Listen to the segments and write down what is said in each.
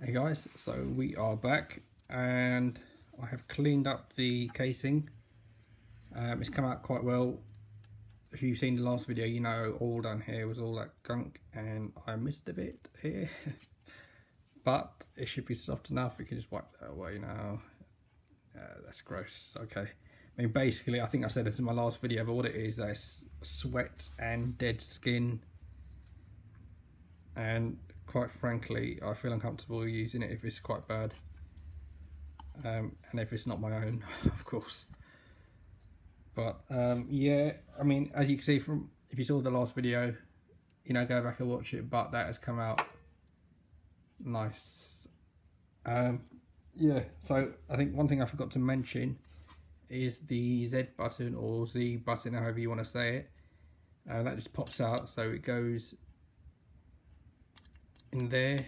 Hey guys, so we are back and I have cleaned up the casing. It's come out quite well. If you've seen the last video, you know all down here was all that gunk and I missed a bit here. But it should be soft enough, we can just wipe that away now. That's gross, okay. I mean basically, I think I said this in my last video, but what it is, that's sweat and dead skin. And quite frankly, I feel uncomfortable using it if it's quite bad, and if it's not my own, of course. But yeah, I mean, as you can see from, if you saw the last video, you know, go back and watch it, but that has come out nice. Yeah, so I think one thing I forgot to mention is the Z button, or Z button, however you want to say it. That just pops out, so it goes in there,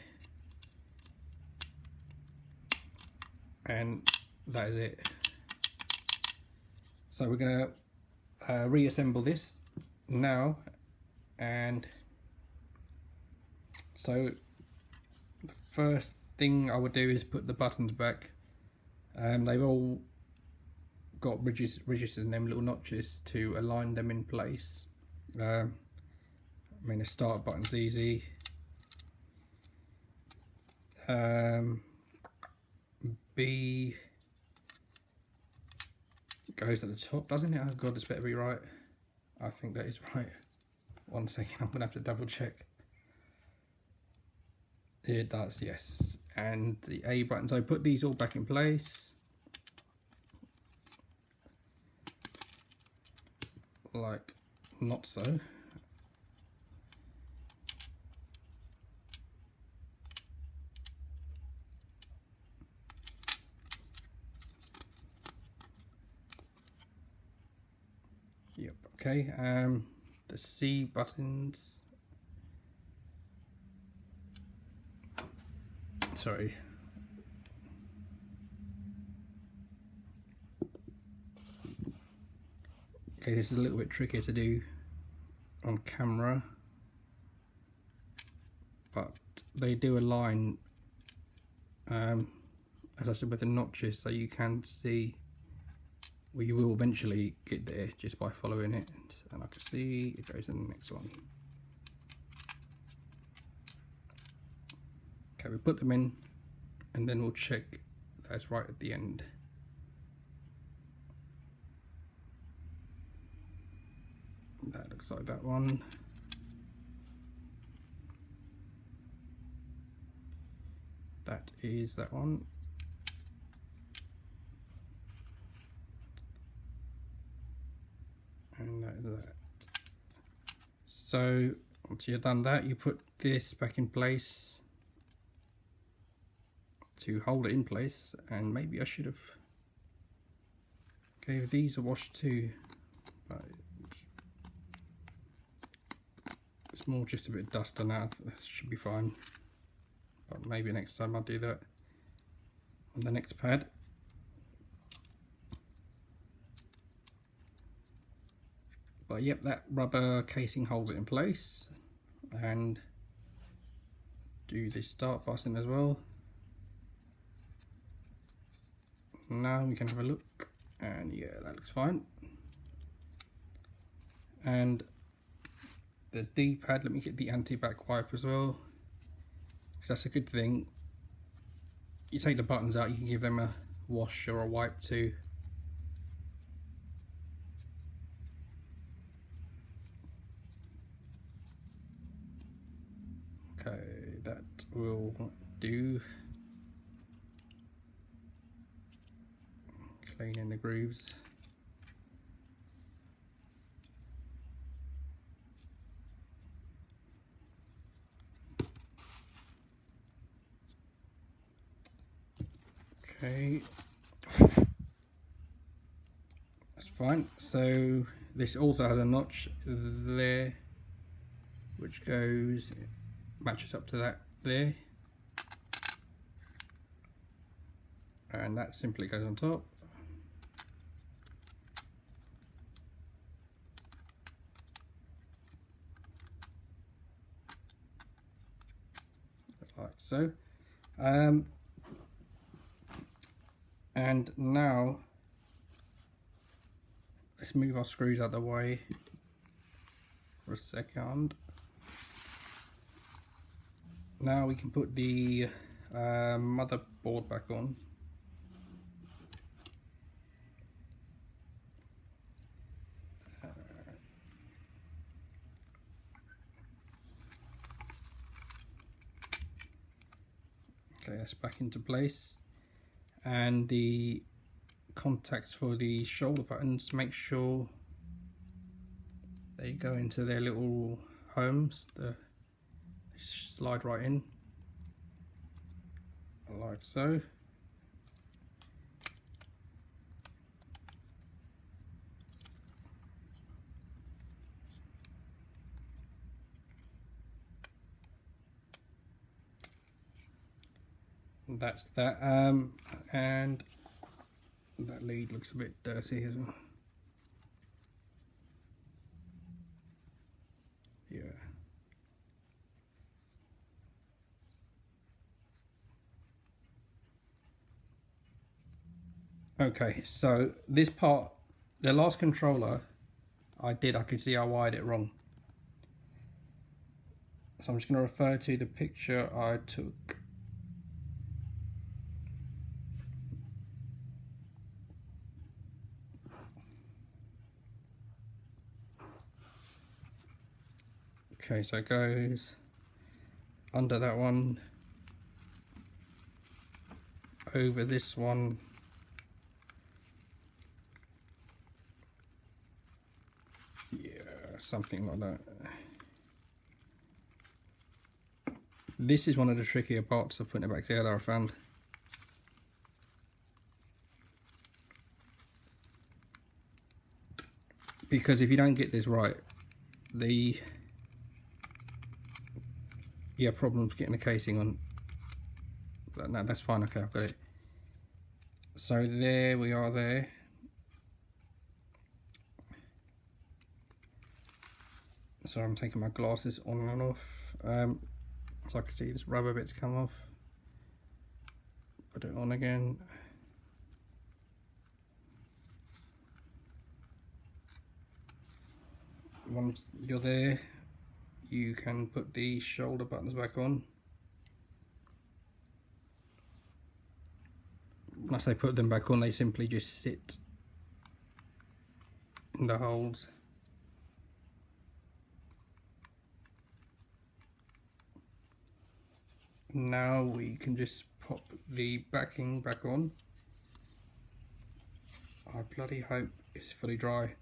and that is it. So we're going to reassemble this now, and so the first thing I would do is put the buttons back. They've all got ridges in them, little notches to align them in place. I mean, the start button's easy. B goes at the top, doesn't it? Oh god, this better be right. I think that is right. 1 second, I'm gonna have to double check. It does, yes. And the A button, so put these all back in place. Like not so. Yep, okay. The C buttons. Sorry. Okay, this is a little bit trickier to do on camera, but they do align, as I said, with the notches, so you can see. Well, you will eventually get there just by following it, and I can see it goes in the next one. Okay, we put them in, and then we'll check that's right at the end. That looks like that one. That is that one. And that is that. So once you've done that, you put this back in place to hold it in place, and maybe I should have gave these a wash too, but it's more just a bit of dust on that. That should be fine, but maybe next time I'll do that on the next pad. But yep, that rubber casing holds it in place. And do the start button as well. Now we can have a look, and yeah, that looks fine. And the D-pad, let me get the anti-back wipe as well, because that's a good thing. You take the buttons out, you can give them a wash or a wipe too. Okay, that will do. Cleaning the grooves. Okay, that's fine. So this also has a notch there, which goes, matches up to that there, and that simply goes on top. Like so. And now let's move our screws out of the way for a second. Now we can put the motherboard back on. Okay, that's back into place. And the contacts for the shoulder buttons, make sure they go into their little homes. They slide right in, like so. That's that. And that lead looks a bit dirty as well. Yeah. Okay, so this part, the last controller I could see I wired it wrong. So I'm just going to refer to the picture I took. Okay, so it goes under that one, over this one, yeah, something like that. This is one of the trickier parts of putting it back together, I found. Because if you don't get this right, you have problems getting the casing on. No, that's fine, okay, I've got it. So there we are there. So I'm taking my glasses on and off. So I can see this rubber bit's come off. Put it on again. Once you're there, you can put the shoulder buttons back on. When I say put them back on, they simply just sit in the holes. Now we can just pop the backing back on. I bloody hope it's fully dry.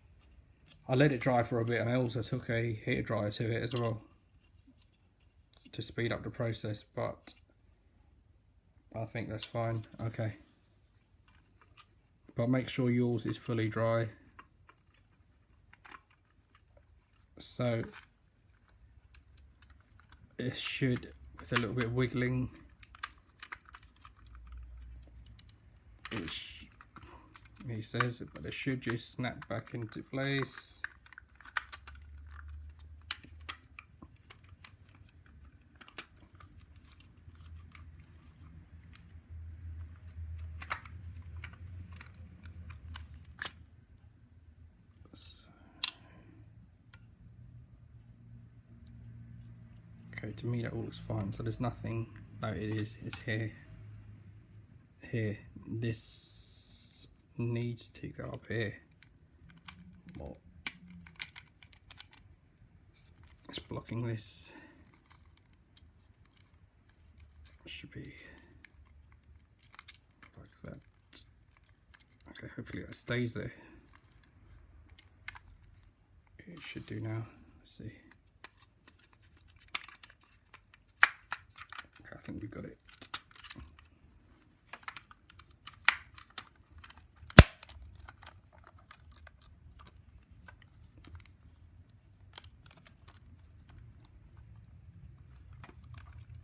I let it dry for a bit, and I also took a heater dryer to it as well to speed up the process, but I think that's fine. Okay, but make sure yours is fully dry. So it should, with a little bit of wiggling, he says, but it should just snap back into place. Okay, to me that all looks fine, so there's nothing. No, it's here. This needs to go up here. Well, it's blocking this. Should be like that. Okay, hopefully that stays there. It should do now. Let's see. Okay, I think we've got it.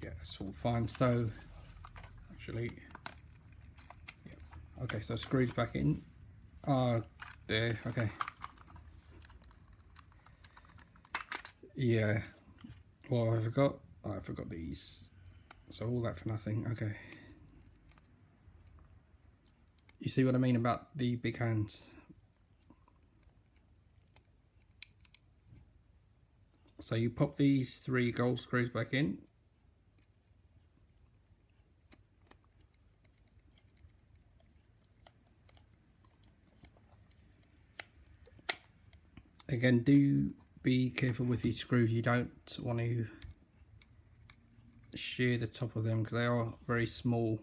Yeah, it's all fine. So actually, yeah. Okay, so screws back in. There. Okay. Yeah. Well, I forgot these So all that for nothing. Okay. You see what I mean about the big hands? So you pop these 3 gold screws back in. Again, do be careful with these screws. You don't want to shear the top of them because they are very small.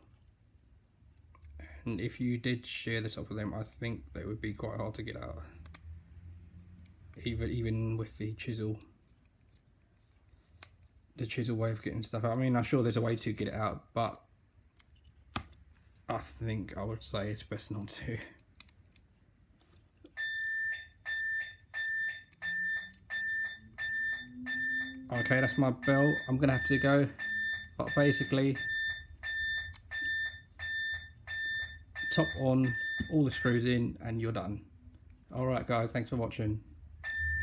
And if you did shear the top of them, I think they would be quite hard to get out. Even with the chisel. The chisel way of getting stuff out. I mean, I'm sure there's a way to get it out, but I think I would say it's best not to. Okay, that's my bell. I'm gonna have to go, but basically top on, all the screws in, and you're done. Alright guys, thanks for watching.